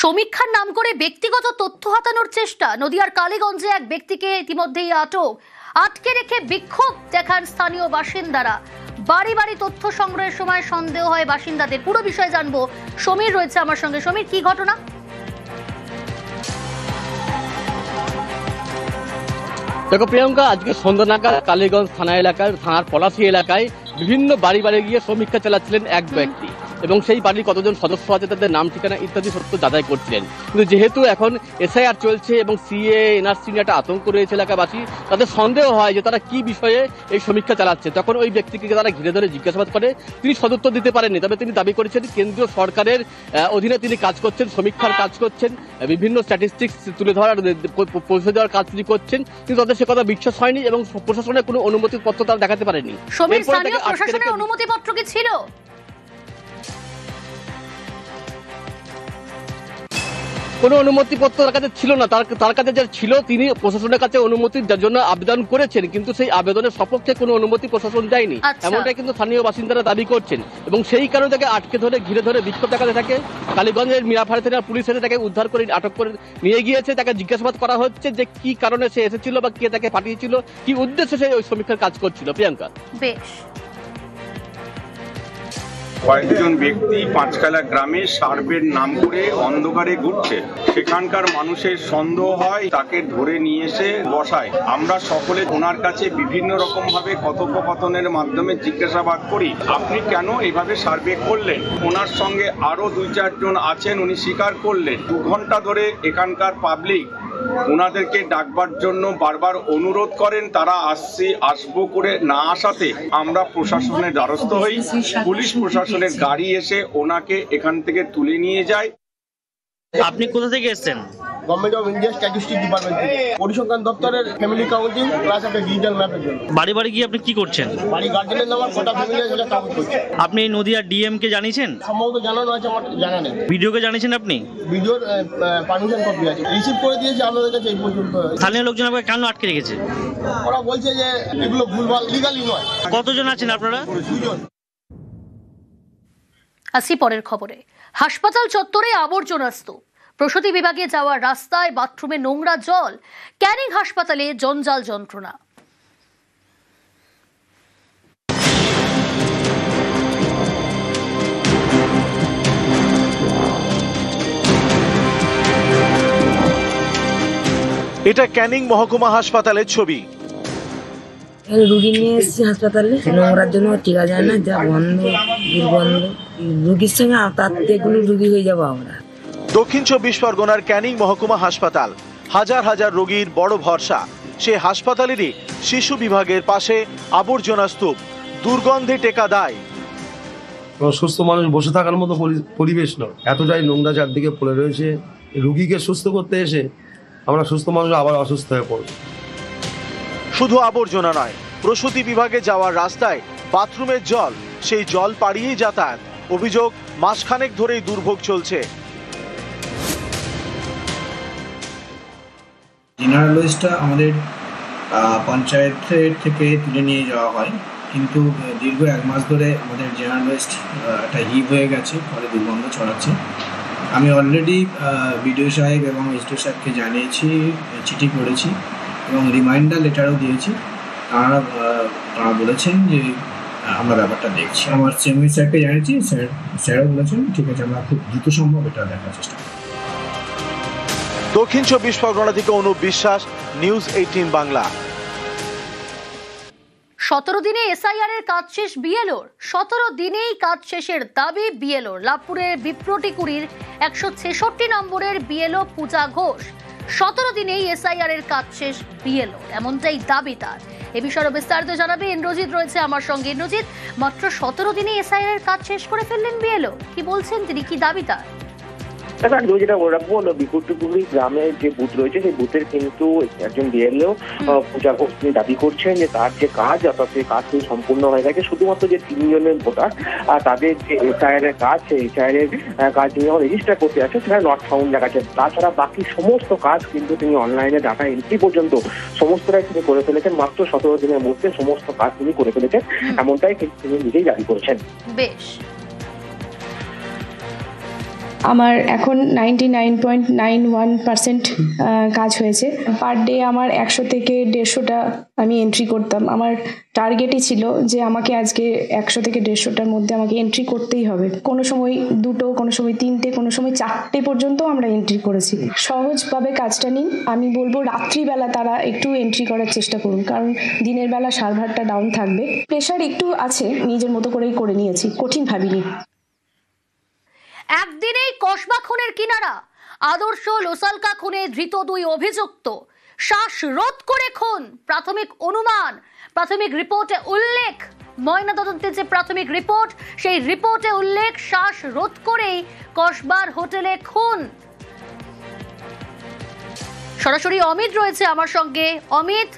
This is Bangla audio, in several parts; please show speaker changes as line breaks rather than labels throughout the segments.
সমীক্ষার নাম করে ব্যক্তিগত তথ্য হাতানোর চেষ্টা। নদিয়ার কালীগঞ্জে এক ব্যক্তিকে ইতিমধ্যেই আটকে রেখে বিক্ষোভ দেখান স্থানীয় বাসিন্দারা। বাড়ি বাড়ি তথ্য সংগ্রহের সময় সন্দেহ হয় বাসিন্দাদের। পুরো বিষয় জানবো, সমীর রয়েছে আমার সঙ্গে। সমীর, কি ঘটনা?
দেখো প্রিয়াঙ্কা, আজকে সন্ধ্যা নাগাদ কালীগঞ্জ থানার পলাশী এলাকায় বিভিন্ন বাড়ি বাড়ি গিয়ে সমীক্ষা চালাচ্ছিলেন এক ব্যক্তি এবং সেই বাড়ির কতজন সদস্য আছে, তাদের নাম ঠিকানা ইত্যাদি সত্য যাচাই করছিলেন। কিন্তু যেহেতু এখন এসআইআর চলছে এবং সিএ এনআরসি নিয়ে একটা আতঙ্ক রয়েছে এলাকাবাসী, তাদের সন্দেহ হয় যে তারা কি বিষয়ে এই সমীক্ষা চালাচ্ছে। তখন ওই ব্যক্তিকে তারা ঘিরে ধরে জিজ্ঞাসাবাদ করে। তিনি সদুত্তর দিতে পারেননি, তবে তিনি দাবি করেছেন কেন্দ্রীয় সরকারের অধীনে তিনি কাজ করছেন, সমীক্ষার কাজ করছেন, বিভিন্ন স্ট্যাটিস্টিক্স তুলে ধরার পৌঁছে দেওয়ার কাজ তিনি করছেন। কিন্তু তাদের সে কথা বিশ্বাস হয়নি এবং প্রশাসনের কোনো অনুমতিপত্র তারা দেখাতে পারেনি।
প্রশাসনের অনুমতিপত্র কি ছিল?
কোনো অনুমতিপত্র তার কাছে ছিল না। তার কাছে যা ছিল তিনি প্রশাসনের কাছে অনুমতির জন্য আবেদন করেছেন, কিন্তু সেই আবেদনের সপক্ষে কোনো অনুমতি প্রশাসন দেয়নি, এমনটাই কিন্তু স্থানীয় বাসিন্দারা দাবি করছেন। এবং সেই কারণে তাকে আটকে ধরে ঘিরে ধরে বিক্ষোভ দেখাতে থাকে। কালীগঞ্জের মিরাফাড়া থানার পুলিশ এসে তাকে উদ্ধার করে আটক করে নিয়ে গিয়েছে। তাকে জিজ্ঞাসাবাদ করা হচ্ছে যে কি কারণে সে এসেছিল বা কে তাকে পাঠিয়েছিল, কি উদ্দেশ্যে সে ওই সমীক্ষার কাজ করছিল। প্রিয়াঙ্কা,
বেশ।
কয়েকজন ব্যক্তি পাঁচকালা গ্রামে সার্ভের নাম করে অন্ধকারে ঘুরছে। সেখানকার মানুষের সন্দেহ হয়, তাকে ধরে নিয়ে এসে বসায়। আমরা সকলে ওনার কাছে বিভিন্ন রকম ভাবে কথোপকথনের মাধ্যমে জিজ্ঞাসাবাদ করি, আপনি কেন এইভাবে সার্ভে করলেন? ওনার সঙ্গে আরো 2-4 জন আছেন, উনি স্বীকার করলেন। 2 ঘন্টা ধরে এখানকার পাবলিক ওনাদেরকে ডাকবার জন্য বারবার অনুরোধ করেন, তারা আসবো করে না আসাতে আমরা প্রশাসনের দ্বারস্থ হই। পুলিশ প্রশাসনের গাড়ি এসে ওনাকে এখান থেকে তুলে নিয়ে যায়।
আপনি কোথা থেকে এসেছেন?
Government of India statistics department থেকে, পরিসংখ্যান দপ্তরের ফ্যামিলি কাউন্টিং প্লাস একটা ডিজিটাল ম্যাপের জন্য।
বাড়ি বাড়ি গিয়ে আপনি কি করছেন?
বাড়ি গার্জেনের নাম্বার কটা ফ্যামিলি আছে সেটা কাউন্ট করছে।
আপনি নদিয়া ডিএম কে জানিয়েছেন?
সম্ভবত জানানো আছে, আমার জানা নেই।
ভিডিওকে জানিয়েছেন আপনি?
ভিডিওর পারমিশন কপি আছে, রিসিভ করে দিয়েছে আমাদের কাছে এই পর্যন্ত।
স্থানীয় লোকজন আপনাকে কেন আটকে রেখেছে?
ওরা বলছে যে এগুলো ভুলভাল, লিগালি নয়।
কতজন আছেন আপনারা?
2 জন।
আসি পরের খবরে। হাসপাতাল চত্বরে আবর্জনা স্তূপ, প্রসূতি বিভাগে যাওয়ার রাস্তায় বাথরুমে নোংরা জল, ক্যানিং হাসপাতালে জঞ্জাল যন্ত্রণা।
এটা ক্যানিং মহকুমা হাসপাতালের ছবি।
রুগী নিয়ে এসেছি হাসপাতালে, নোংরার জন্য টিকা যায় না, যা গন্ধ, দুর্গন্ধ, রুগীর সঙ্গে তাতেগুলো রুগী হয়ে যাবো আমরা।
দক্ষিণ 24 পরগনার ক্যানিং মহকুমা হাসপাতাল হাজার হাজার রোগীর বড় ভরসা। সে হাসপাতালেরই শিশু বিভাগের পাশে আবর্জনা স্তূপ, দুর্গন্ধে টেকা দায়।
সুস্থ মানুষ বসে থাকার মতো পরিবেশ নয়, এতটাই নোংরা চারদিকে পড়ে রয়েছে। রুগীকে সুস্থ করতে এসে আমরা সুস্থ মানুষ আবার অসুস্থ হয়ে পড়ব।
শুধু আবর্জনা নয়, প্রসূতি বিভাগে যাওয়ার রাস্তায় বাথরুমের জল, সেই জল পাড়িয়েই যাতায়াত। অভিযোগ, মাসখানেক ধরেই দুর্ভোগ চলছে।
জেনারেলিস্টটা আমাদের পঞ্চায়েতের থেকে তুলে নিয়ে যাওয়া হয়, কিন্তু দীর্ঘ 1 মাস ধরে আমাদের জেনারেলিস্ট একটা হিপ হয়ে গেছে, ফলে দুর্গন্ধ ছড়াচ্ছে। আমি অলরেডি বিডিও সাহেব এবং এসডিও সাহেবকে জানিয়েছি, চিঠি করেছি এবং রিমাইন্ডার লেটারও দিয়েছি। তারা বলেছেন যে আমরা ব্যাপারটা দেখছি। আমার চেয়ারম্যান স্যারকে জানিয়েছি, স্যারও বলেছেন ঠিক আছে, আমরা খুব দ্রুত সম্ভব এটা দেখার চেষ্টা করব।
দক্ষিণ 24 পরগনা থেকে অনুপ বিশ্বাস, নিউজ 18 বাংলা।
17 দিনে এসআইআর এর কাজ শেষ বিএলওর। 17 দিনেই কাজ শেষের দাবি বিএলওর। লাভপুরের বিপ্রটিকুড়ির 166 নম্বরের বিএলও পূজা ঘোষ। 17 দিনেই এসআইআর এর কাজ শেষ বিএলওর, এমনটাই দাবি তার। এ বিষয়ে বিস্তারিত জানাবে ইন্দ্রজিৎ রয়েছে আমার সঙ্গে। ইন্দ্রজিৎ, মাত্র 17 দিনে এসআইআর এর কাজ শেষ করে ফেললেন বিএলও, কি বলছেন তিনি, কি দাবি তার?
যেটা বলে রাখবো, বিপুটুপুরি গ্রামের যে বুথ রয়েছে সেই বুথের কিন্তু একজন বিএলও পূজা ঘোষ তিনি দাবি করছেন যে তার যে কাজ, অর্থাৎ সেই কাজ কিন্তু সম্পূর্ণ হয়ে গেছে। শুধুমাত্র যে 3 জনের ভোটার তাদের যে এসআইআর এর কাজ, সেই এসআইআর এর কাজ নিয়ে রেজিস্টার করতে আছে, সেখানে নট ফাউন্ড দেখাচ্ছে। তাছাড়া বাকি সমস্ত কাজ কিন্তু তিনি অনলাইনে ডাটা এন্ট্রি পর্যন্ত সমস্তটাই তিনি করে ফেলেছেন। মাত্র 17 দিনের মধ্যে সমস্ত কাজ তিনি করে ফেলেছেন, এমনটাই তিনি নিজেই দাবি করেছেন।
বেশ।
আমার এখন 99.91% কাজ হয়েছে। পার ডে আমার 100 থেকে 150টা আমি এন্ট্রি করতাম। আমার টার্গেটই ছিল যে আমাকে আজকে 100 থেকে 150টার মধ্যে আমাকে এন্ট্রি করতেই হবে। কোনো সময় 2টো, কোনো সময় 3টে, কোনো সময় 4টে পর্যন্ত আমরা এন্ট্রি করেছি। সহজভাবে কাজটা নিন। আমি বলবো রাত্রিবেলা তারা একটু এন্ট্রি করার চেষ্টা করুন, কারণ দিনের বেলা সার্ভারটা ডাউন থাকবে। প্রেশার একটু আছে, নিজের মতো করেই করে নিয়েছি, কঠিন ভাবিনি।
একদিনেই কসবা খুনের কিনারা। আদর্শ লোসালকা খুনে ধৃত 2 অভিযুক্ত। শ্বাসরোধ করে খুন, প্রাথমিক অনুমান, প্রাথমিক রিপোর্টে উল্লেখ। ময়নাতদন্তের যে প্রাথমিক রিপোর্ট, সেই রিপোর্টে উল্লেখ শ্বাসরোধ করেই কসবার হোটেলে খুন। সরাসরি অমিত রয়েছে আমার সঙ্গে। অমিত,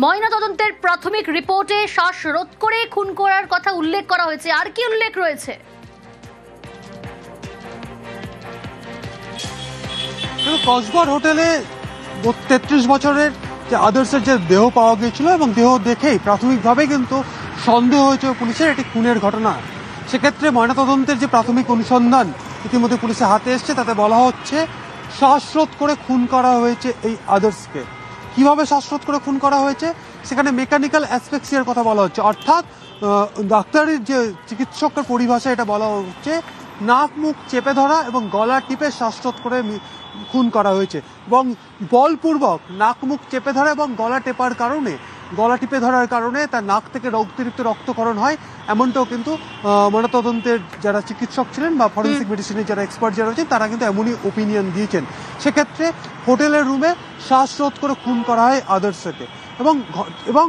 ময়নাতদন্তের প্রাথমিক রিপোর্টে শ্বাসরোধ করে খুন করার কথা উল্লেখ করা হয়েছে, আর কি উল্লেখ রয়েছে?
কসবার হোটেলে 33 বছরের যে আদর্শের যে দেহ পাওয়া গিয়েছিল এবং দেহ দেখেই প্রাথমিকভাবে কিন্তু সন্দেহ হয়েছে পুলিশের এটি খুনের ঘটনা। সেক্ষেত্রে ময়নাতদন্তের যে প্রাথমিক অনুসন্ধান ইতিমধ্যে পুলিশের হাতে এসছে, তাতে বলা হচ্ছে শ্বাসরোধ করে খুন করা হয়েছে এই আদর্শকে। কিভাবে শ্বাসরোধ করে খুন করা হয়েছে, সেখানে মেকানিক্যাল অ্যাসপেক্সিয়ার কথা বলা হচ্ছে, অর্থাৎ ডাক্তারের যে চিকিৎসকের পরিভাষায় এটা বলা হচ্ছে নাক মুখ চেপে ধরা এবং গলা টিপে শ্বাসরোধ করে খুন করা হয়েছে। এবং বলপূর্বক নাক মুখ চেপে ধরা এবং গলা টিপে ধরার কারণে তার নাক থেকে অতিরিক্ত রক্তক্ষরণ হয়, এমনটাও কিন্তু ময়নাতদন্তের যারা চিকিৎসক ছিলেন বা ফরেন্সিক মেডিসিনের যারা এক্সপার্ট যারা রয়েছেন তারা কিন্তু এমনই ওপিনিয়ন দিয়েছেন। সেক্ষেত্রে হোটেলের রুমে শ্বাসরোধ করে খুন করা হয় আদর্শকে এবং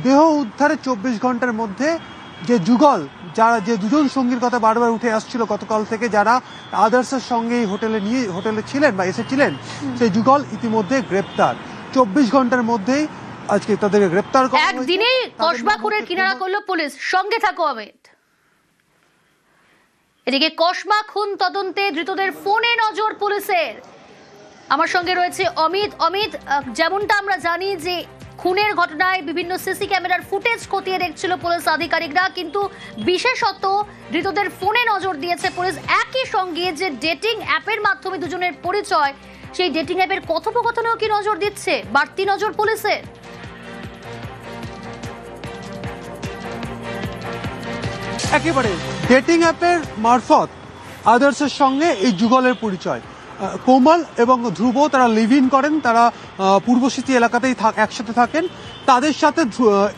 দেহ উদ্ধারের 24 ঘন্টার মধ্যে যে যুগল, যারা যে 2জন সঙ্গীর কথা বারবার উঠে আসছিল গতকাল থেকে, যারা আদর্শের সঙ্গে হোটেলে ছিলেন বা এসেছিলেন, সেই যুগল ইতিমধ্যে গ্রেপ্তার। 24 ঘন্টার মধ্যেই আজকে তাদেরকে গ্রেপ্তার করা হয়েছে।
একদিনেই কসবা খুনের কিনারা করল পুলিশ। সঙ্গে থাকো অমিত। এদিকে কসবা খুন তদন্তে ধৃতদের ফোনে নজর পুলিশের। আমার সঙ্গে রয়েছে অমিত। অমিত, যেমনটা আমরা জানি যে খুনের ঘটনায় বিভিন্ন সিসি ক্যামেরার ফুটেজ খতিয়ে দেখছিল পুলিশ আধিকারিকরা, কিন্তু বিশেষত ধৃতদের ফোনে নজর দিয়েছে পুলিশ। একই সঙ্গে যে ডেটিং অ্যাপের মাধ্যমে দুজনের পরিচয়, সেই ডেটিং অ্যাপের কথোপকথনেও কি নজর দিচ্ছে, বাড়তি নজর পুলিশের?
একেবারে ডেটিং অ্যাপের মারফত আদর্শের সঙ্গে এই যুগলের পরিচয়। কোমল এবং ধ্রুব তারা লিভ ইন করেন, তারা পূর্বস্মৃতি এলাকাতেই একসাথে থাকেন। তাদের সাথে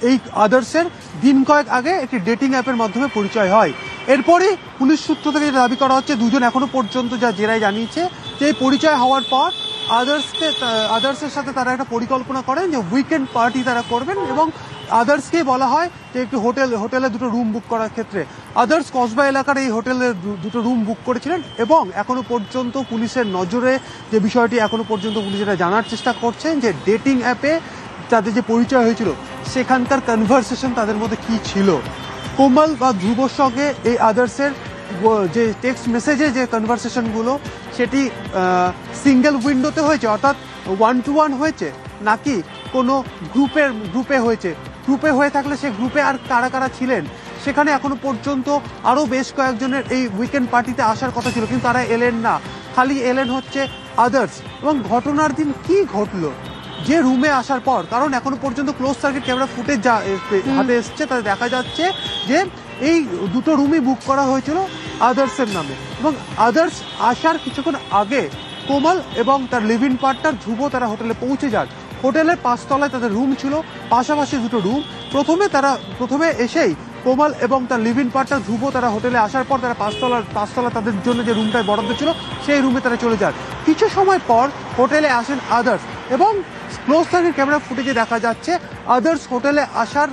এই আদর্শের দিন কয়েক আগে একটি ডেটিং অ্যাপের মাধ্যমে পরিচয় হয়। এরপরে পুলিশ সূত্র থেকে যেটা দাবি করা হচ্ছে, 2জন এখনো পর্যন্ত যা জেরায় জানিয়েছে যে এই পরিচয় হওয়ার পর আদর্শের সাথে তারা একটা পরিকল্পনা করেন যে উইকেন্ড পার্টি তারা করবেন এবং আদার্সকে বলা হয় যে একটি হোটেলে 2টো রুম বুক করার ক্ষেত্রে। আদার্স কসবা এলাকার এই হোটেলে 2টো রুম বুক করেছিলেন এবং এখনো পর্যন্ত পুলিশের নজরে যে বিষয়টি এখনো পর্যন্ত পুলিশেরা জানার চেষ্টা করছেন যে ডেটিং অ্যাপে তাদের যে পরিচয় হয়েছিল সেখানকার কনভারসেশন তাদের মধ্যে কি ছিল। কোমল বা ধ্রুবর সঙ্গে এই আদার্সের যে টেক্সট মেসেজে যে কনভারসেশনগুলো, সেটি সিঙ্গেল উইন্ডোতে হয়েছে, অর্থাৎ 1-to-1 হয়েছে, নাকি কোনো গ্রুপে হয়েছে। গ্রুপে হয়ে থাকলে সে গ্রুপে আর কারা কারা ছিলেন, সেখানে এখনো পর্যন্ত আরও বেশ কয়েকজনের এই উইকেন্ড পার্টিতে আসার কথা ছিল, কিন্তু তারা এলেন না, খালি এলেন হচ্ছে আদার্স। এবং ঘটনার দিন কি ঘটলো যে রুমে আসার পর, কারণ এখনো পর্যন্ত ক্লোজ সার্কিট ক্যামেরা ফুটেজ যা হাতে এসছে তাতে দেখা যাচ্ছে যে এই 2টো রুমই বুক করা হয়েছিল আদার্সের নামে। এবং আদার্স আসার কিছুক্ষণ আগে কোমল এবং তার লিভ ইন পার্টনার ধ্রুব তারা হোটেলে পৌঁছে যান। হোটেলের 5 তলায় তাদের রুম ছিল, পাশাপাশি 2টো রুম। প্রথমে এসেই কোমল এবং তার লিভ ইন পার্টনার ধ্রুব তারা হোটেলে আসার পর তারা 5 তলা তাদের জন্য যে রুমটায় বরাদ্দ ছিল সেই রুমে তারা চলে যান। কিছু সময় পর হোটেলে আসেন আদার্স এবং ক্লোজ সার্কিট ক্যামেরা ফুটেজে দেখা যাচ্ছে আদার্স হোটেলে আসার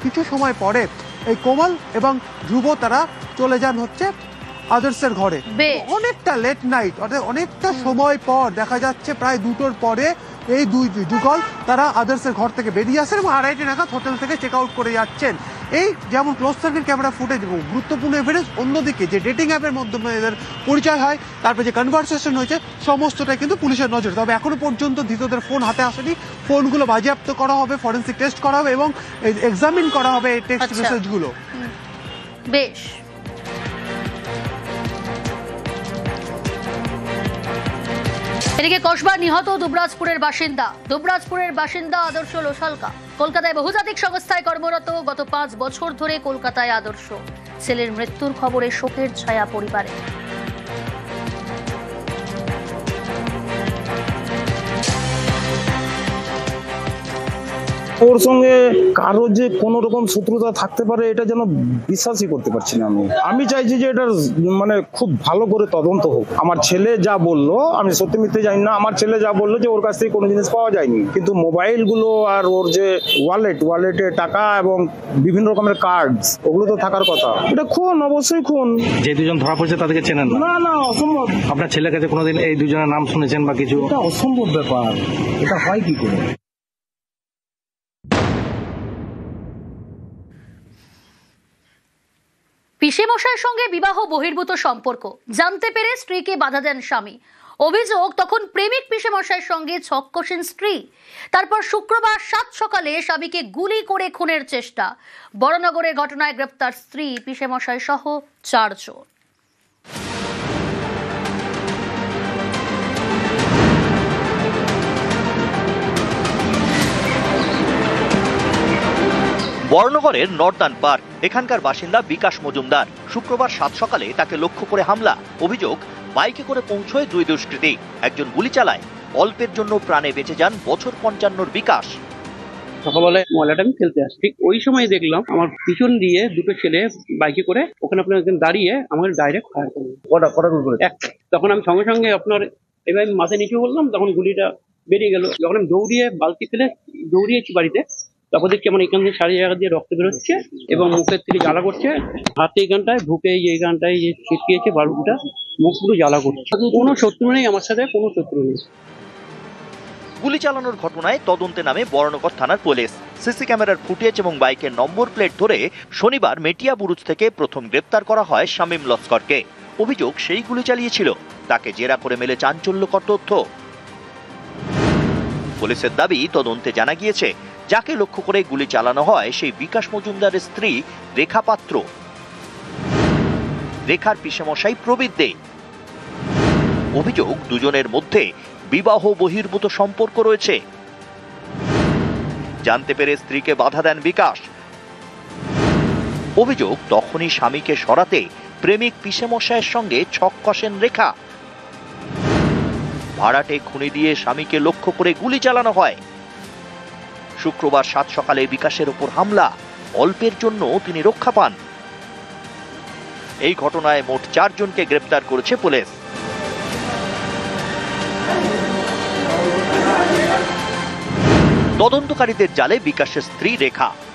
কিছু সময় পরে এই কোমল এবং ধ্রুব তারা চলে যান হচ্ছে আদার্সের ঘরে। অনেকটা লেট নাইট, অর্থাৎ অনেকটা সময় পর দেখা যাচ্ছে প্রায় 2টোর পরে এই 2 যুগল তারা আদার্সের ঘর থেকে বেরিয়ে আসেন এবং 2:30 নাগাদ হোটেল থেকে চেক আউট করে যাচ্ছেন। এই যেমন ক্লোজ সার্কিট ক্যামেরা ফুটেজ এবং গুরুত্বপূর্ণ এভিডেন্স, অন্যদিকে যে ডেটিং অ্যাপের মাধ্যমে এদের পরিচয় হয়, তারপরে যে কনভারসেশন হয়েছে, সমস্তটাই কিন্তু পুলিশের নজরে। তবে এখনো পর্যন্ত ধৃতদের ফোন হাতে আসেনি। ফোনগুলো বাজেয়াপ্ত করা হবে, ফরেন্সিক টেস্ট করা হবে এবং এক্সামিন করা হবে এই টেক্সট মেসেজগুলো।
বেশ, এদিকে কসবা নিহত দুবরাজপুরের বাসিন্দা আদর্শ লোসালকা কলকাতায় বহুজাতিক সংস্থায় কর্মরত। গত 5 বছর ধরে কলকাতায় আদর্শ। ছেলের মৃত্যুর খবরে শোকের ছায়া পরিবারে।
ওর সঙ্গে কারো যে কোনো রকম শত্রুতা থাকতে পারে এটা যেন বিশ্বাসই করতে পারছি না। আমি চাইছি যে এটা মানে খুব ভালো করে তদন্ত হোক। আমার ছেলে যা বললো, আমি সত্যি মিথ্যে জানি না, আমার ছেলে যা বললো যে ওর কাছ থেকে কোনো জিনিস পাওয়া যায়নি, কিন্তু মোবাইল গুলো আর ওর যে ওয়ালেটে টাকা এবং বিভিন্ন রকমের কার্ডস, ওগুলো তো থাকার কথা। এটা খুন, অবশ্যই খুন।
যে দুজন ধরা পড়ছে তাদেরকে চেনেন?
না, অসম্ভব।
আপনার ছেলের কাছে কোনোদিন এই দুজনের নাম শুনেছেন বা কিছু?
এটা অসম্ভব ব্যাপার, এটা হয় কি করে?
পিসেমশাইয়ের সঙ্গে বিবাহ বহির্ভূত সম্পর্ক জানতে পেরে স্ত্রীকে বাধা দেন স্বামী। অভিযোগ, তখন প্রেমিক পিসেমশাইয়ের সঙ্গে ছক কষেন স্ত্রী। তারপর শুক্রবার 7 সকালে স্বামীকে গুলি করে খুনের চেষ্টা। বড়নগরের ঘটনায় গ্রেপ্তার স্ত্রী, পিসেমশাই সহ 4 জন।
বড়নগরের নর্দান পার্ক, এখানকার বাসিন্দা বিকাশ মজুমদার। শুক্রবার 7 সকালে তাকে লক্ষ্য করে হামলা। অভিযোগ, বাইকে করে পৌঁছয় 2 দুষ্কৃতী, একজন গুলি চালায়। অল্পের জন্য প্রাণে বেঁচে যান বছর 55 বিকাশ।
সকালবেলায় ময়লাটা আমি ফেলতে আসি, ঠিক ওই সময় দেখলাম আমার পিছন দিয়ে 2টো ছেলে বাইকে করে ওখানে আপনার একজন দাঁড়িয়ে আমাকে ডাইরেক্ট ফায়ার করলো। কটা গুলি করে? একটা। তখন আমি সঙ্গে সঙ্গে আপনার এবার মাথায় নিচু বললাম, তখন গুলিটা বেরিয়ে গেল। যখন আমি দৌড়িয়ে বালতি ফেলে দৌড়িয়েছি বাড়িতে, তারপর দেখছি আমার এখান থেকে 4 জায়গা দিয়ে রক্ত বেরোচ্ছে এবং মুখের থেকে জ্বালা করছে। হাতে এইখানটায়, বুকে এইখানটায় যে ছিটকিয়েছে বালুটা, মুখ পুরো জ্বালা করছে। কোনো শত্রু নেই আমার সাথে, কোনো শত্রু নেই।
গুলি চালানোর ঘটনায় তদন্তে নামে বড়নগর থানার পুলিশ। সিসি ক্যামেরার ফুটেজ এবং বাইকের নম্বর প্লেট ধরে শনিবার মেটিয়া বুরুজ থেকে প্রথম গ্রেপ্তার করা হয় শামীম লস্করকে। অভিযোগ, সেই গুলি চালিয়েছিল। তাকে জেরা করে মেলে চাঞ্চল্যকর তথ্য। পুলিশের দাবি, তদন্তে জানা গিয়েছে যাকে লক্ষ্য করে গুলি চালানো হয় সেই বিকাশ মজুমদারের স্ত্রী রেখা পাত্র। রেখার পিসেমশাই প্রবীর দে। অভিযোগ, দুজনের মধ্যে বিবাহ বহির্ভূত সম্পর্ক রয়েছে। জানতে পেরে স্ত্রীকে বাধা দেন বিকাশ। অভিযোগ, তখনই স্বামীকে সরাতে প্রেমিক পিসেমশাইয়ের সঙ্গে ছক কষেন রেখা। ভাড়াটে খুনি দিয়ে স্বামীকে লক্ষ্য করে গুলি চালানো হয়। শুক্রবার 7 সকালে বিকাশের উপর হামলা। অল্পের জন্য তিনি রক্ষা পান। এই ঘটনায় মোট 4 জনকে গ্রেপ্তার করেছে পুলিশ। তদন্তকারীদের জালে বিকাশের স্ত্রী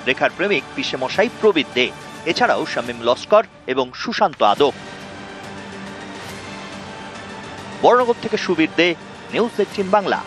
রেখার প্রেমিক পিসেমশাই প্রবীর দে, এছাড়াও শামীম লস্কর এবং সুশান্ত আদক। বড়নগর থেকে সুবীর দে, নিউজ 18 বাংলা।